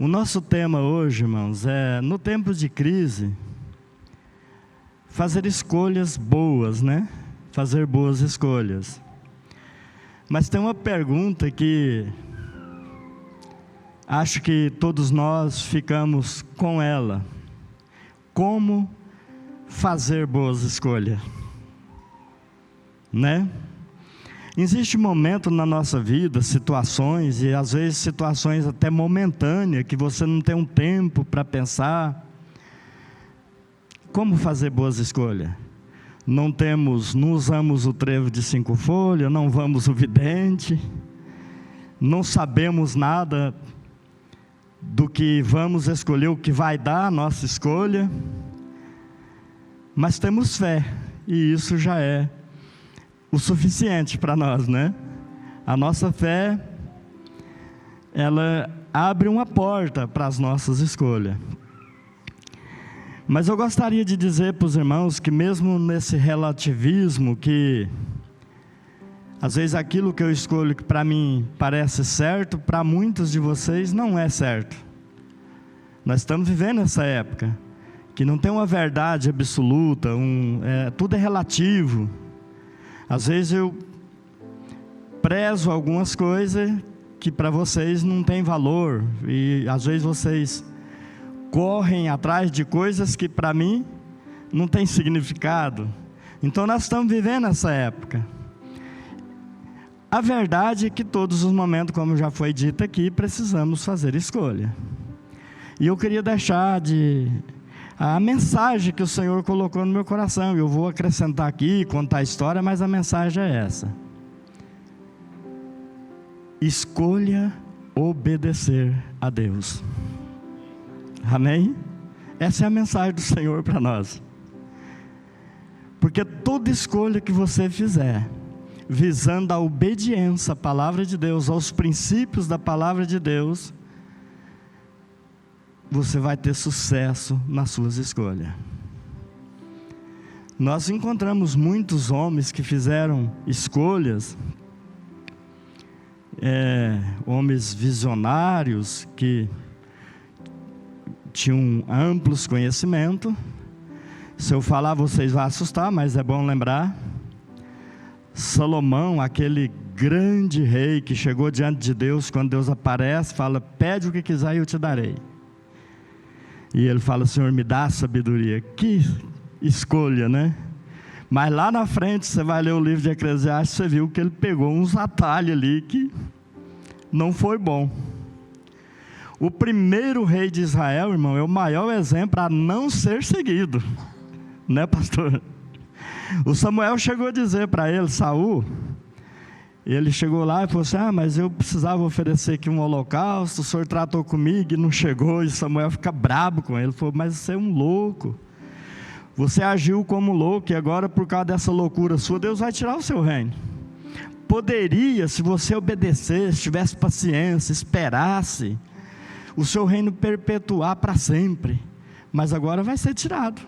O nosso tema hoje, irmãos, é, no tempo de crise, fazer escolhas boas, né? Fazer boas escolhas. Mas tem uma pergunta que acho que todos nós ficamos com ela. Como fazer boas escolhas? Né? Existe momento na nossa vida, situações, e às vezes situações até momentâneas, que você não tem um tempo para pensar. Como fazer boas escolhas? Não usamos o trevo de 5 folhas, não vamos ao vidente, não sabemos nada do que vamos escolher, o que vai dar a nossa escolha, mas temos fé, e isso já é o suficiente para nós, né? A nossa fé, ela abre uma porta para as nossas escolhas. Mas eu gostaria de dizer para os irmãos que mesmo nesse relativismo, que às vezes aquilo que eu escolho que para mim parece certo, para muitos de vocês não é certo. Nós estamos vivendo essa época, que não tem uma verdade absoluta, tudo é relativo. Às vezes eu prezo algumas coisas que para vocês não tem valor, e às vezes vocês correm atrás de coisas que para mim não tem significado. Então nós estamos vivendo essa época. A verdade é que todos os momentos, como já foi dito aqui, precisamos fazer escolha. E eu queria deixar a mensagem que o Senhor colocou no meu coração. Eu vou acrescentar aqui, contar a história, mas a mensagem é essa: escolha obedecer a Deus. Amém? Essa é a mensagem do Senhor para nós. Porque toda escolha que você fizer, visando a obediência à palavra de Deus, aos princípios da palavra de Deus, você vai ter sucesso nas suas escolhas. Nós encontramos muitos homens que fizeram escolhas, homens visionários, que tinham amplos conhecimentos. Se eu falar, vocês vão assustar, mas é bom lembrar. Salomão, aquele grande rei que chegou diante de Deus, quando Deus aparece, fala: pede o que quiser e eu te darei. E ele fala: Senhor, me dá sabedoria. Que escolha, né? Mas lá na frente, você vai ler o livro de Eclesiastes, você viu que ele pegou uns atalhos ali que não foi bom. O primeiro rei de Israel, irmão, é o maior exemplo a não ser seguido, né, pastor? O Samuel chegou a dizer para ele, Saul, ele chegou lá e falou assim: mas eu precisava oferecer aqui um holocausto, o senhor tratou comigo e não chegou. E Samuel fica brabo com ele, falou: mas você é um louco, você agiu como louco, e agora por causa dessa loucura sua, Deus vai tirar o seu reino. Poderia, se você obedecesse, tivesse paciência, esperasse, o seu reino perpetuar para sempre, mas agora vai ser tirado.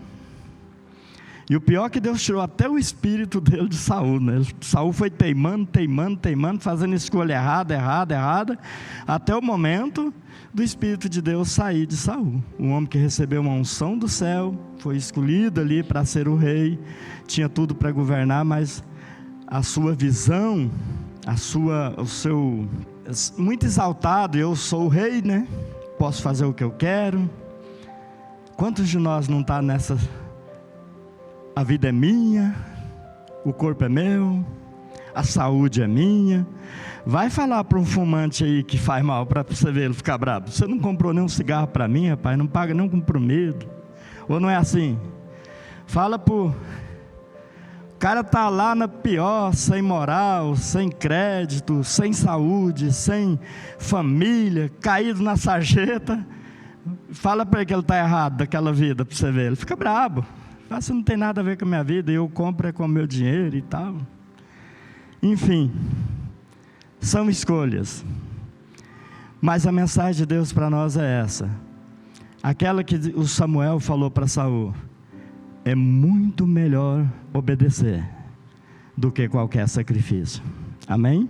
E o pior é que Deus tirou até o espírito dele de Saul, né? Saul foi teimando, fazendo escolha errada, até o momento do Espírito de Deus sair de Saul. Um homem que recebeu uma unção do céu, foi escolhido ali para ser o rei, tinha tudo para governar, mas a sua visão, muito exaltado: eu sou o rei, né? Posso fazer o que eu quero. Quantos de nós não está nessa? A vida é minha, o corpo é meu, a saúde é minha. Vai falar para um fumante aí que faz mal, para você ver ele ficar bravo: você não comprou nenhum cigarro para mim, rapaz, não paga nenhum compromisso. Ou não é assim? Fala pro cara, tá lá na pior, sem moral, sem crédito, sem saúde, sem família, caído na sarjeta. Fala para ele que ele está errado daquela vida, para você ver, ele fica bravo. Isso não tem nada a ver com a minha vida, eu compro com o meu dinheiro e tal. Enfim, são escolhas. Mas a mensagem de Deus para nós é essa. Aquela que o Samuel falou para Saul: é muito melhor obedecer do que qualquer sacrifício. Amém?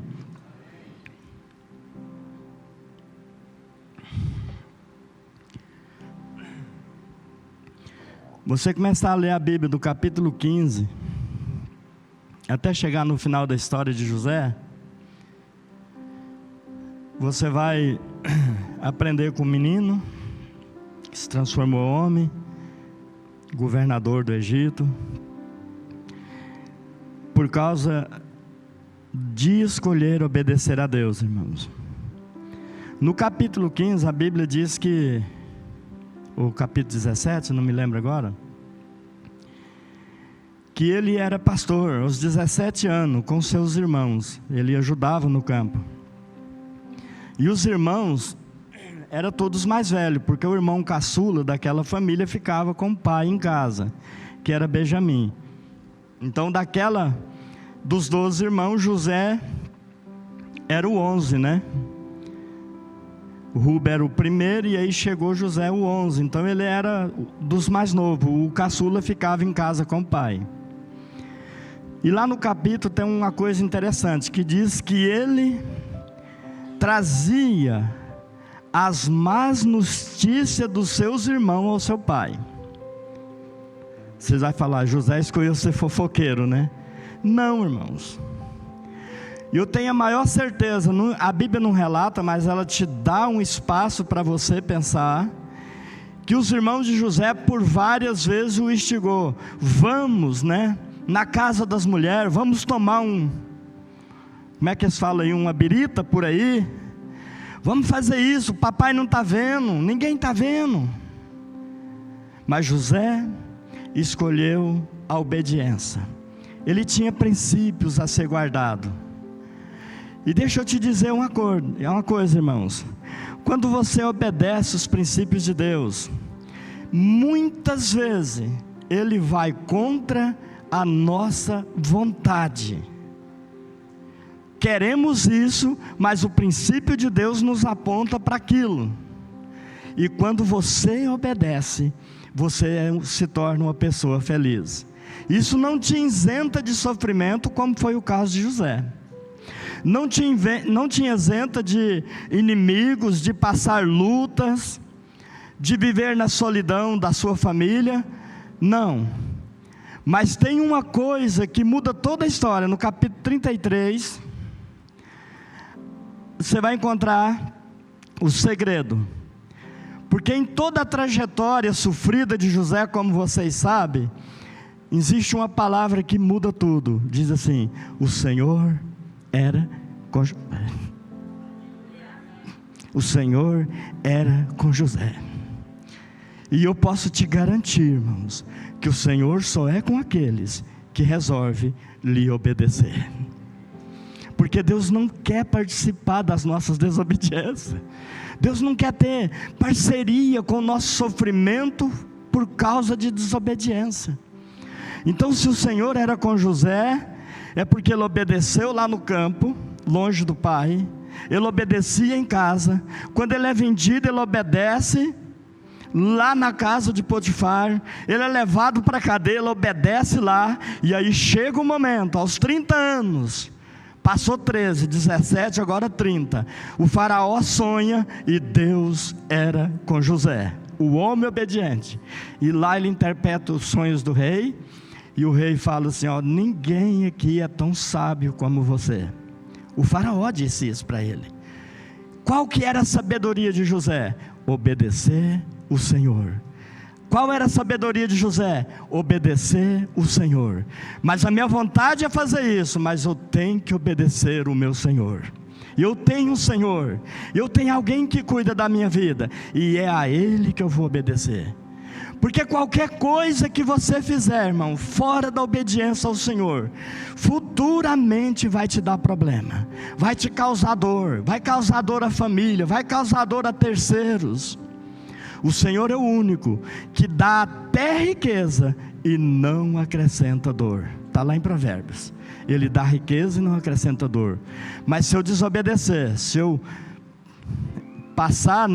Você começar a ler a Bíblia do capítulo 15, até chegar no final da história de José, você vai aprender com o menino que se transformou em homem, governador do Egito, por causa de escolher obedecer a Deus, irmãos. No capítulo 15, a Bíblia diz que, o capítulo 17, não me lembro agora, que ele era pastor aos 17 anos, com seus irmãos. Ele ajudava no campo. E os irmãos eram todos mais velhos, porque o irmão caçula daquela família ficava com o pai em casa, que era Benjamim. Então, dos 12 irmãos, José era o 11, né? O Ruben era o primeiro, e aí chegou José o 11. Então ele era dos mais novos. O caçula ficava em casa com o pai. E lá no capítulo tem uma coisa interessante, que diz que ele trazia as más notícias dos seus irmãos ao seu pai. Vocês vão falar, José escolheu ser fofoqueiro, né? Não, irmãos. Eu tenho a maior certeza, a Bíblia não relata, mas ela te dá um espaço para você pensar, que os irmãos de José por várias vezes o instigou. Vamos, né, na casa das mulheres, vamos tomar como é que eles falam aí, uma birita por aí, vamos fazer isso, papai não está vendo, ninguém está vendo. Mas José escolheu a obediência. Ele tinha princípios a ser guardado. E deixa eu te dizer uma coisa, irmãos. Quando você obedece os princípios de Deus, muitas vezes Ele vai contra a nossa vontade. Queremos isso, mas o princípio de Deus nos aponta para aquilo. E quando você obedece, você se torna uma pessoa feliz. Isso não te isenta de sofrimento, como foi o caso de José. Não te isenta de inimigos, de passar lutas, de viver na solidão da sua família. Não. Mas tem uma coisa que muda toda a história. No capítulo 33, você vai encontrar o segredo. Porque em toda a trajetória sofrida de José, como vocês sabem, existe uma palavra que muda tudo. Diz assim: o Senhor era com José. O Senhor era com José. E eu posso te garantir, irmãos, que o Senhor só é com aqueles que resolvem lhe obedecer. Porque Deus não quer participar das nossas desobediências. Deus não quer ter parceria com o nosso sofrimento por causa de desobediência. Então, se o Senhor era com José, é porque ele obedeceu lá no campo, longe do pai. Ele obedecia em casa. Quando ele é vendido, ele obedece lá na casa de Potifar. Ele é levado para a cadeia, ele obedece lá. E aí chega o momento, aos 30 anos, passou 13, 17, agora 30. O faraó sonha e Deus era com José, o homem obediente. E lá ele interpreta os sonhos do rei. E o rei fala assim: ó, ninguém aqui é tão sábio como você. O faraó disse isso para ele. Qual que era a sabedoria de José? Obedecer o Senhor. Qual era a sabedoria de José? Obedecer o Senhor. Mas a minha vontade é fazer isso, mas eu tenho que obedecer o meu Senhor. Eu tenho um Senhor, eu tenho alguém que cuida da minha vida, e é a Ele que eu vou obedecer. Porque qualquer coisa que você fizer, irmão, fora da obediência ao Senhor, futuramente vai te dar problema, vai te causar dor, vai causar dor à família, vai causar dor a terceiros. O Senhor é o único que dá até riqueza e não acrescenta dor. Está lá em Provérbios. Ele dá riqueza e não acrescenta dor. Mas se eu desobedecer, se eu passar,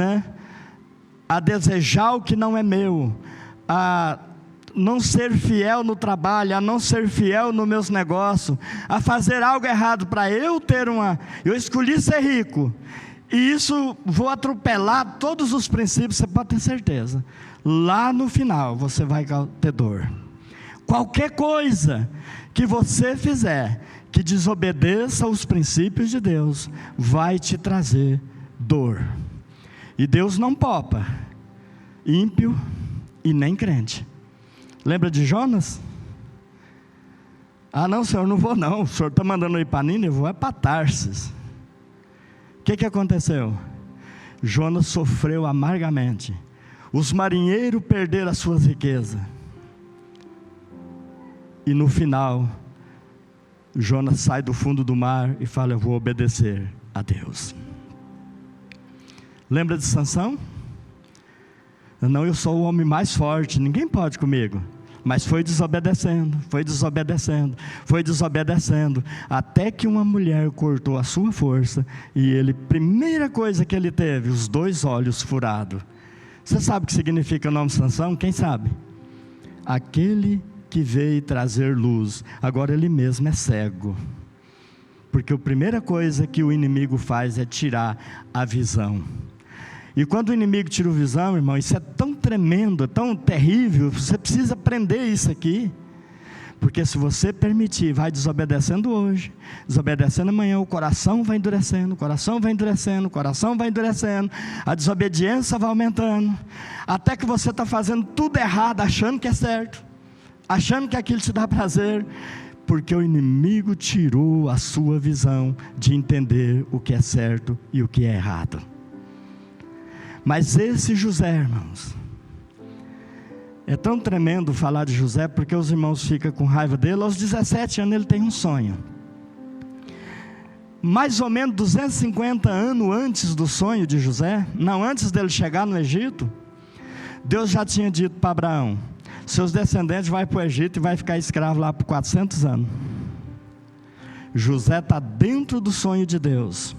a desejar o que não é meu, a não ser fiel no trabalho, a não ser fiel nos meus negócios, a fazer algo errado para eu ter eu escolhi ser rico, E isso, vou atropelar todos os princípios, você pode ter certeza. Lá no final, você vai ter dor. Qualquer coisa que você fizer, que desobedeça os princípios de Deus, vai te trazer dor. E Deus não poupa ímpio e nem crente. Lembra de Jonas? Ah não, Senhor, não vou não. O Senhor está mandando eu ir para Nínive, eu vou para Tarsis. O que aconteceu? Jonas sofreu amargamente. Os marinheiros perderam as suas riquezas. E no final, Jonas sai do fundo do mar e fala: eu vou obedecer a Deus. Lembra de Sansão? Não, eu sou o homem mais forte, ninguém pode comigo. Mas foi desobedecendo, até que uma mulher cortou a sua força, e ele, primeira coisa que ele teve, os 2 olhos furados. Você sabe o que significa o nome Sansão? Quem sabe? Aquele que veio trazer luz. Agora ele mesmo é cego, porque a primeira coisa que o inimigo faz é tirar a visão. E quando o inimigo tira a visão, irmão, isso é tão tremendo, é tão terrível, você precisa aprender isso aqui. Porque se você permitir, vai desobedecendo hoje, desobedecendo amanhã, o coração vai endurecendo, a desobediência vai aumentando, até que você está fazendo tudo errado, achando que é certo, achando que aquilo te dá prazer, porque o inimigo tirou a sua visão de entender o que é certo e o que é errado. Mas esse José, irmãos, é tão tremendo falar de José, porque os irmãos ficam com raiva dele. Aos 17 anos ele tem um sonho. Mais ou menos 250 anos antes do sonho de José, não antes dele chegar no Egito, Deus já tinha dito para Abraão: seus descendentes vão para o Egito e vai ficar escravo lá por 400 anos. José está dentro do sonho de Deus.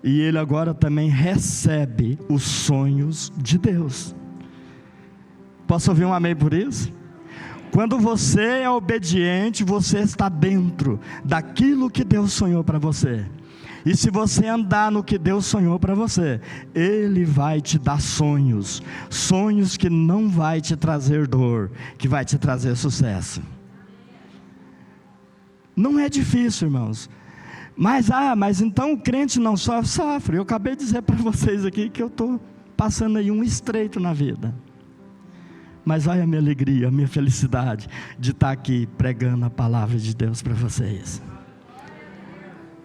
E ele agora também recebe os sonhos de Deus. Posso ouvir um amém por isso? Quando você é obediente, você está dentro daquilo que Deus sonhou para você. E se você andar no que Deus sonhou para você, Ele vai te dar sonhos. Sonhos que não vai te trazer dor, que vai te trazer sucesso. Não é difícil, irmãos. Mas então o crente não sofre. Eu acabei de dizer para vocês aqui que eu estou passando aí um estreito na vida. Mas olha a minha alegria, a minha felicidade de estar aqui pregando a palavra de Deus para vocês.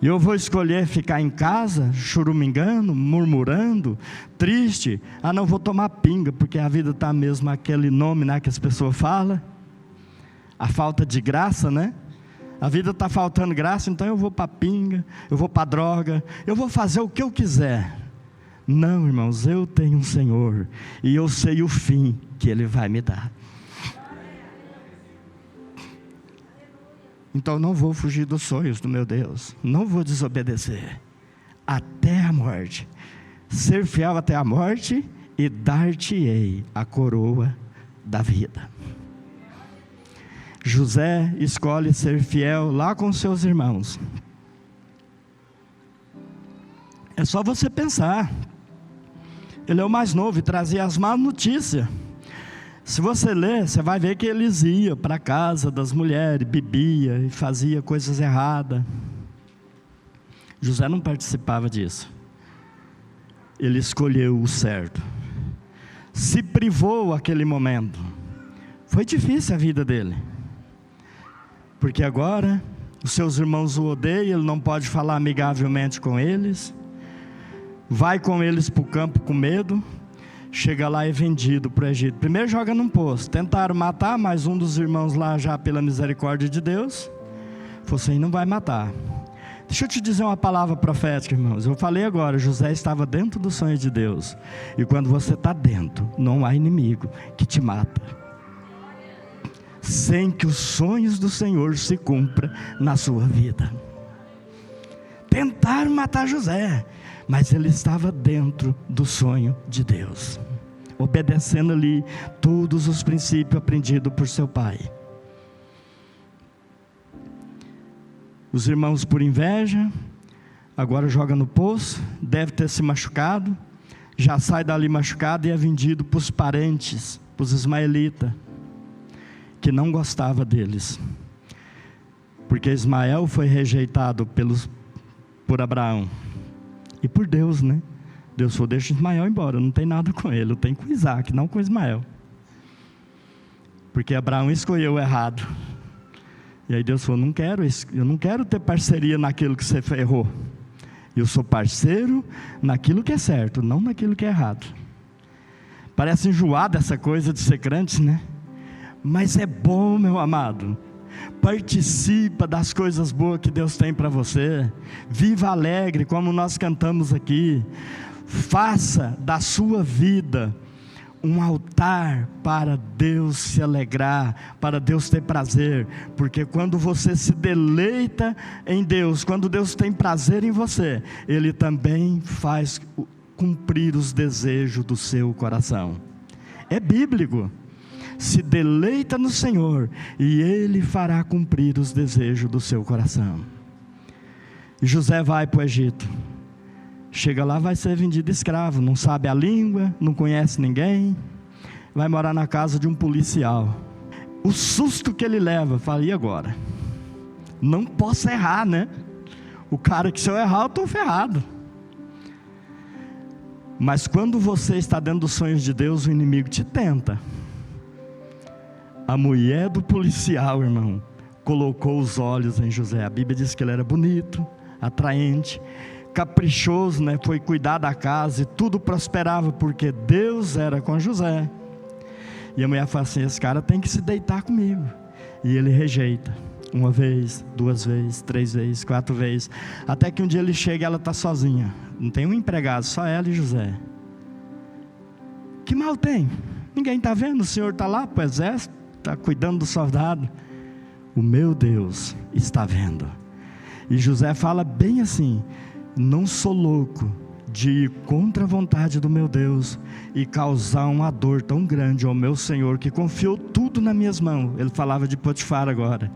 E eu vou escolher ficar em casa, churumingando, murmurando, triste. Ah, não vou tomar pinga, porque a vida está mesmo aquele nome, né, que as pessoas falam. A falta de graça, né? A vida está faltando graça, então eu vou para a pinga, eu vou para a droga, eu vou fazer o que eu quiser. Não, irmãos, eu tenho um Senhor, e eu sei o fim que Ele vai me dar. Então não vou fugir dos sonhos do meu Deus, não vou desobedecer, até a morte, ser fiel até a morte, e dar-te-ei a coroa da vida. José escolhe ser fiel lá com seus irmãos. É só você pensar. Ele é o mais novo e trazia as más notícias. Se você ler, você vai ver que eles iam para a casa das mulheres, bebia e fazia coisas erradas. José não participava disso. Ele escolheu o certo. Se privou aquele momento. Foi difícil a vida dele. Porque agora os seus irmãos o odeiam, ele não pode falar amigavelmente com eles. Vai com eles para o campo com medo. Chega lá e é vendido para o Egito. Primeiro joga num poço. Tentaram matar, mas um dos irmãos lá, já pela misericórdia de Deus, falou assim: não vai matar. Deixa eu te dizer uma palavra profética, irmãos. Eu falei agora, José estava dentro do sonho de Deus. E quando você está dentro, não há inimigo que te mata, sem que os sonhos do Senhor se cumpram na sua vida. Tentaram matar José, mas ele estava dentro do sonho de Deus, obedecendo ali todos os princípios aprendidos por seu pai. Os irmãos, por inveja, agora joga no poço, deve ter se machucado, já sai dali machucado e é vendido para os parentes, para os ismaelitas, que não gostava deles, porque Ismael foi rejeitado por Abraão, e por Deus, né? Deus falou, deixa Ismael embora, não tem nada com ele, eu tenho com Isaac, não com Ismael, porque Abraão escolheu errado. E aí Deus falou, eu não quero ter parceria naquilo que você errou, eu sou parceiro naquilo que é certo, não naquilo que é errado. Parece enjoado essa coisa de ser crente, né? Mas é bom, meu amado. Participa das coisas boas que Deus tem para você. Viva alegre, como nós cantamos aqui. Faça da sua vida um altar para Deus se alegrar, para Deus ter prazer, porque quando você se deleita em Deus, quando Deus tem prazer em você, Ele também faz cumprir os desejos do seu coração. É bíblico. Se deleita no Senhor e Ele fará cumprir os desejos do seu coração. E José vai para o Egito. Chega lá, vai ser vendido escravo, não sabe a língua, não conhece ninguém, vai morar na casa de um policial. O susto que ele leva, fala, e agora? Não posso errar, né? O cara que se eu errar, eu estou ferrado. Mas quando você está dentro dos sonhos de Deus, o inimigo te tenta. A mulher do policial, irmão, colocou os olhos em José. A Bíblia diz que ele era bonito, atraente, caprichoso, né? Foi cuidar da casa e tudo prosperava, porque Deus era com José. E a mulher fala assim, esse cara tem que se deitar comigo. E ele rejeita, 1 vez, 2 vezes, 3 vezes, 4 vezes, até que um dia ele chega e ela está sozinha, não tem um empregado, só ela e José. Que mal tem? Ninguém está vendo, o Senhor está lá para o exército, está cuidando do soldado. O meu Deus está vendo. E José fala bem assim, não sou louco de ir contra a vontade do meu Deus e causar uma dor tão grande ao meu Senhor, que confiou tudo nas minhas mãos. Ele falava de Potifar agora.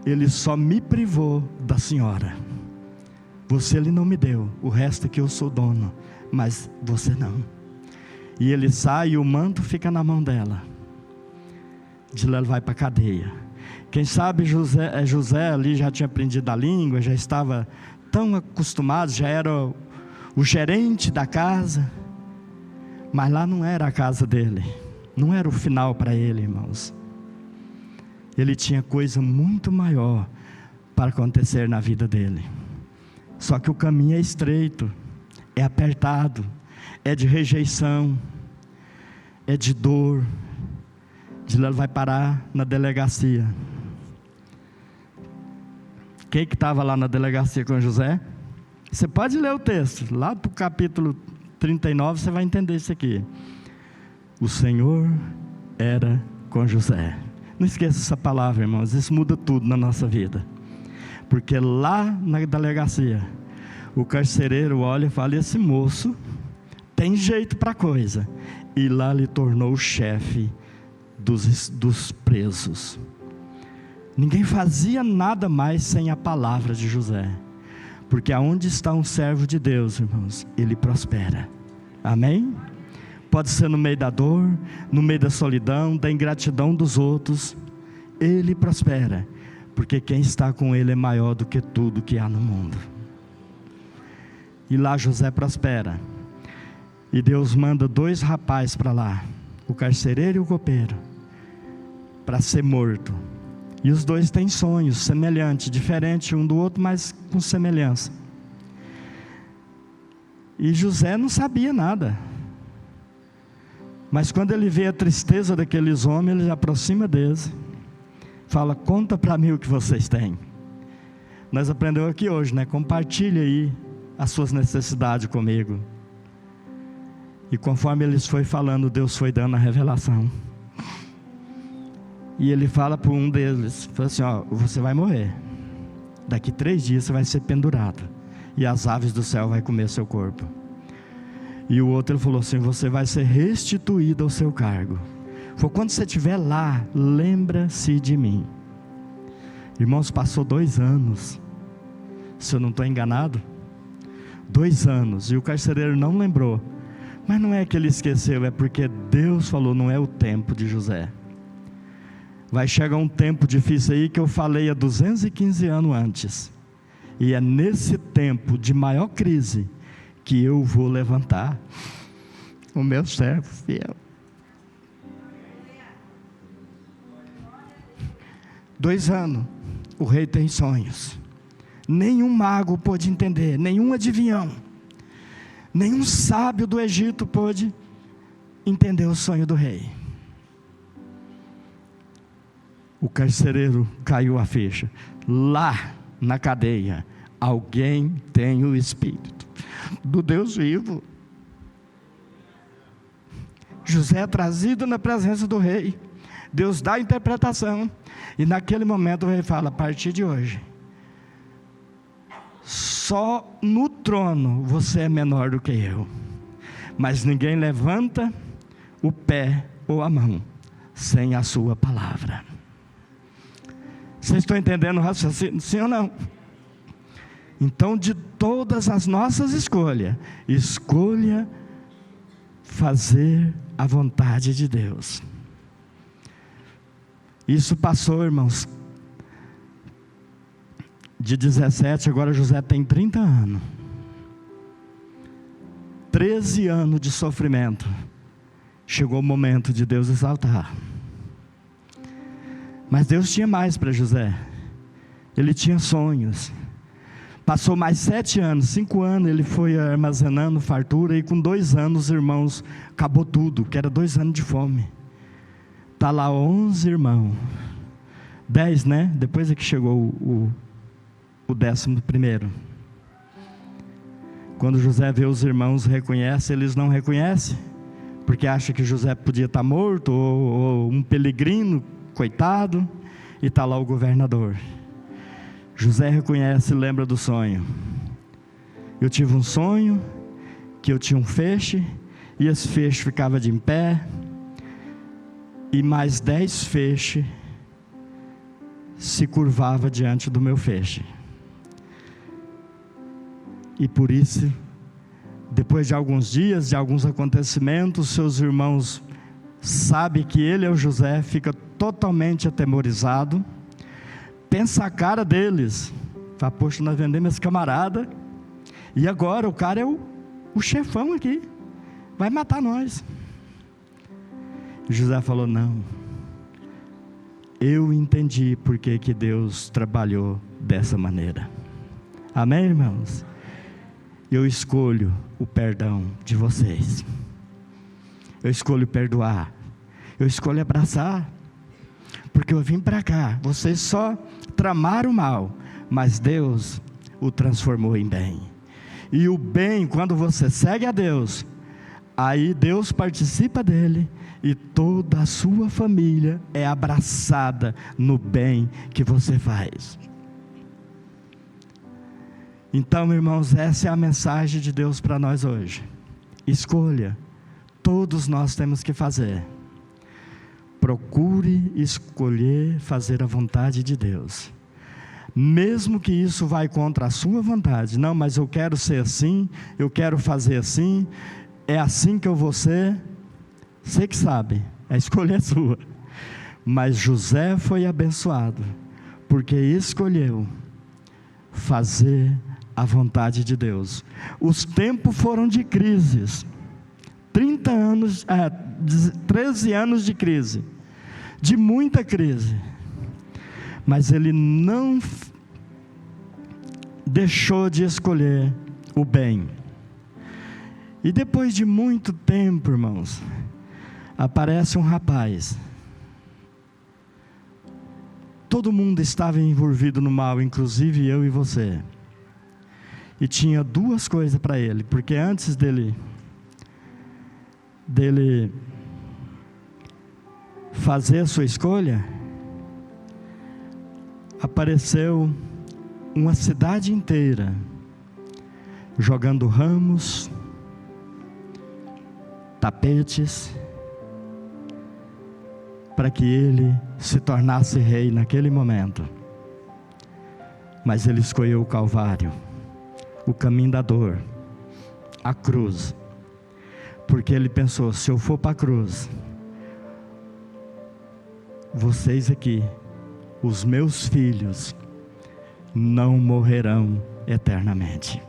Ele só me privou da senhora. Você ele não me deu, o resto é que eu sou dono, mas você não. E ele sai e o manto fica na mão dela. De lá ele vai para a cadeia. Quem sabe José ali já tinha aprendido a língua, já estava tão acostumado, já era o gerente da casa, mas lá não era a casa dele, não era o final para ele, irmãos. Ele tinha coisa muito maior para acontecer na vida dele. Só que o caminho é estreito, é apertado, é de rejeição, é de dor. De lá ele vai parar na delegacia. Quem que estava lá na delegacia com José? Você pode ler o texto, lá para o capítulo 39 você vai entender isso aqui. O Senhor era com José. Não esqueça essa palavra, irmãos, isso muda tudo na nossa vida. Porque lá na delegacia, o carcereiro olha e fala, esse moço tem jeito para coisa. E lá ele tornou o chefe dos presos. Ninguém fazia nada mais sem a palavra de José. Porque aonde está um servo de Deus, irmãos, ele prospera. Amém? Pode ser no meio da dor, no meio da solidão, da ingratidão dos outros, ele prospera, porque quem está com ele é maior do que tudo que há no mundo. E lá José prospera, e Deus manda 2 rapazes para lá, o carcereiro e o copeiro, para ser morto. E os 2 têm sonhos semelhantes, diferentes um do outro, mas com semelhança. E José não sabia nada. Mas quando ele vê a tristeza daqueles homens, ele se aproxima deles. Fala, conta para mim o que vocês têm. Nós aprendemos aqui hoje, né? Compartilha aí as suas necessidades comigo. E conforme eles foi falando, Deus foi dando a revelação. E ele fala para um deles, fala assim, ó, você vai morrer. Daqui 3 dias você vai ser pendurado. E as aves do céu vão comer seu corpo. E o outro ele falou assim, você vai ser restituído ao seu cargo. Falou, quando você estiver lá, lembra-se de mim. Irmãos, passou 2 anos. Se eu não estou enganado, 2 anos, e o carcereiro não lembrou. Mas não é que ele esqueceu, é porque Deus falou, não é o tempo de José. Vai chegar um tempo difícil aí que eu falei há 215 anos antes. E é nesse tempo de maior crise que eu vou levantar o meu servo fiel. 2 anos, o rei tem sonhos. Nenhum mago pôde entender, nenhum adivinhão, nenhum sábio do Egito pôde entender o sonho do rei. O carcereiro caiu a ficha. Lá na cadeia, alguém tem o Espírito do Deus vivo. José é trazido na presença do rei. Deus dá a interpretação. E naquele momento o rei fala, a partir de hoje, só no trono você é menor do que eu. Mas ninguém levanta o pé ou a mão sem a sua palavra. Vocês estão entendendo o raciocínio? Sim ou não? Então, de todas as nossas escolhas, escolha fazer a vontade de Deus. Isso passou, irmãos, de 17, agora José tem 30 anos. 13 anos de sofrimento. Chegou o momento de Deus exaltar. Mas Deus tinha mais para José. Ele tinha sonhos. Passou mais 7 anos, 5 anos ele foi armazenando fartura. E com 2 anos, irmãos, acabou tudo, que era 2 anos de fome. Está lá 11 irmãos. 10, né? Depois é que chegou o 11º. Quando José vê os irmãos, reconhece, eles não reconhecem. Porque acha que José podia estar morto, ou um peregrino, coitado, e está lá o governador. José reconhece e lembra do sonho. Eu tive um sonho, que eu tinha um feixe, e esse feixe ficava de em pé, e mais 10 feixes se curvava diante do meu feixe. E por isso, depois de alguns dias, de alguns acontecimentos, seus irmãos sabem que ele é o José, fica totalmente atemorizado, pensa a cara deles, fala, poxa, nós vendemos esse camarada, e agora o cara é o chefão aqui, vai matar nós. E José falou, não, eu entendi porque que Deus trabalhou dessa maneira. Amém, irmãos? Eu escolho o perdão de vocês. Eu escolho perdoar. Eu escolho abraçar. Porque eu vim para cá. Vocês só tramaram o mal, mas Deus o transformou em bem. E o bem, quando você segue a Deus, aí Deus participa dele, e toda a sua família é abraçada no bem que você faz. Então, irmãos, essa é a mensagem de Deus para nós hoje. Escolha, todos nós temos que fazer. Procure escolher fazer a vontade de Deus. Mesmo que isso vai contra a sua vontade. Não, mas eu quero ser assim, eu quero fazer assim, é assim que eu vou ser. Você que sabe, a escolha é sua. Mas José foi abençoado, porque escolheu fazer a vontade de Deus. Os tempos foram de crises. 13 anos de crise, de muita crise. Mas ele não deixou de escolher o bem. E depois de muito tempo, irmãos, aparece um rapaz. Todo mundo estava envolvido no mal, inclusive eu e você. E tinha 2 coisas para ele, porque antes dele fazer a sua escolha, apareceu uma cidade inteira jogando ramos, tapetes, para que ele se tornasse rei naquele momento. Mas ele escolheu o Calvário, o caminho da dor, a cruz. Porque ele pensou: se eu for para a cruz, vocês aqui, os meus filhos, não morrerão eternamente.